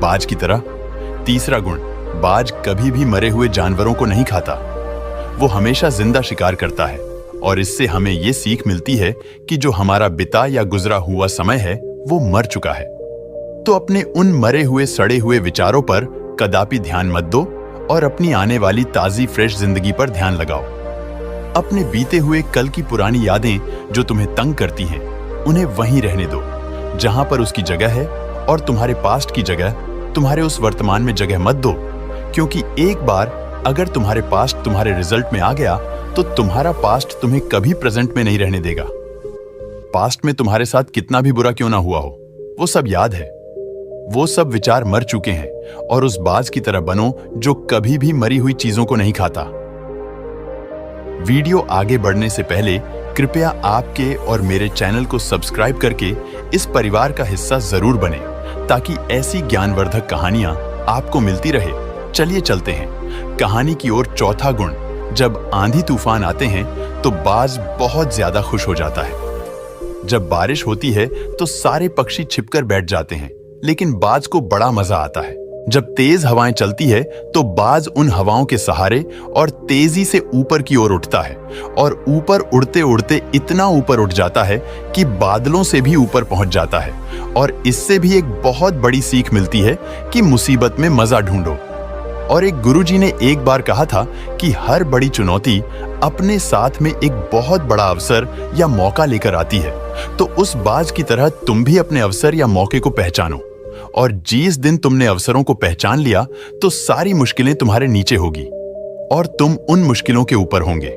बाज की तरह। तीसरा गुण, बाज कभी भी मरे हुए जानवरों को नहीं खाता, वो हमेशा जिंदा शिकार करता है। और इससे हमें ये सीख मिलती है कि जो हमारा बिता या गुजरा हुआ समय है वो मर चुका है। तो अपने उन मरे हुए सड़े हुए विचारों पर कदापि ध्यान मत दो और अपनी आने वाली ताजी फ्रेश जिंदगी पर ध्यान लगाओ। अपने बीते हुए कल की पुरानी यादें जो तुम्हें तंग करती हैं, उन्हें वहीं रहने दो जहां पर उसकी जगह है, और तुम्हारे पास्ट की जगह तुम्हारे उस वर्तमान में जगह मत दो, क्योंकि एक बार अगर तुम्हारे पास्ट तुम्हारे रिजल्ट में आ गया तो तुम्हारा पास्ट तुम्हें कभी प्रेजेंट में नहीं रहने देगा। पास्ट में तुम्हारे साथ कितना भी बुरा क्यों ना हुआ हो, वो सब याद है, वो सब विचार मर चुके हैं, और उस बाज की तरह बनो जो कभी भी मरी हुई चीजों को नहीं खाता। वीडियो आगे बढ़ने से पहले कृपया आपके और मेरे चैनल को सब्सक्राइब करके इस परिवार का हिस्सा जरूर बने, ताकि ऐसी ज्ञानवर्धक कहानियां आपको मिलती रहे। चलिए चलते हैं कहानी की ओर। चौथा गुण, जब आंधी तूफान आते हैं तो बाज बहुत ज्यादा खुश हो जाता है। जब बारिश होती है तो सारे पक्षी छिपकर बैठ जाते हैं, लेकिन बाज को बड़ा मजा आता है। जब तेज हवाएं चलती है तो बाज उन हवाओं के सहारे और तेजी से ऊपर की ओर उठता है, और ऊपर उड़ते उड़ते इतना ऊपर उठ जाता है कि बादलों से भी ऊपर पहुंच जाता है। और इससे भी एक बहुत बड़ी सीख मिलती है कि मुसीबत में मजा ढूंढो। और एक गुरुजी ने एक बार कहा था कि हर बड़ी चुनौती अपने साथ में एक बहुत बड़ा अवसर या मौका लेकर आती है। तो उस बाज की तरह तुम भी अपने अवसर या मौके को पहचानो, और जिस दिन तुमने अवसरों को पहचान लिया तो सारी मुश्किलें तुम्हारे नीचे होगी और तुम उन मुश्किलों के ऊपर होंगे।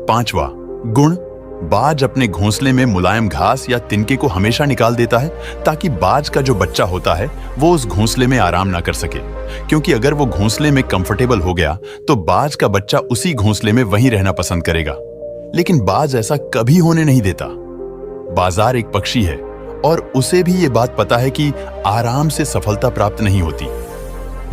पांचवा गुण, बाज अपने घोंसले में मुलायम घास या तिनके को हमेशा निकाल देता है, ताकि बाज का जो बच्चा होता है वो उस घोंसले में आराम ना कर सके, क्योंकि अगर वो घोंसले में कंफर्टेबल हो गया तो बाज का बच्चा उसी घोंसले में वहीं रहना पसंद करेगा। लेकिन बाज ऐसा कभी होने नहीं देता। बाजार एक पक्षी है और उसे भी ये बात पता है कि आराम से सफलता प्राप्त नहीं होती।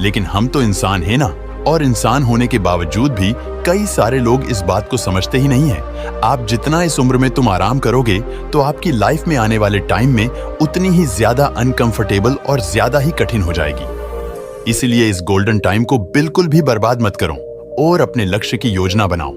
लेकिन हम तो इंसान हैं ना, और इंसान होने के बावजूद भी कई सारे लोग इस बात को समझते ही नहीं हैं। आप जितना इस उम्र में तुम आराम करोगे तो आपकी लाइफ में आने वाले टाइम में उतनी ही ज्यादा अनकंफर्टेबल और ज्यादा ही कठिन हो जाएगी। इसलिए इस गोल्डन टाइम को बिल्कुल भी बर्बाद मत करो और अपने लक्ष्य की योजना बनाओ।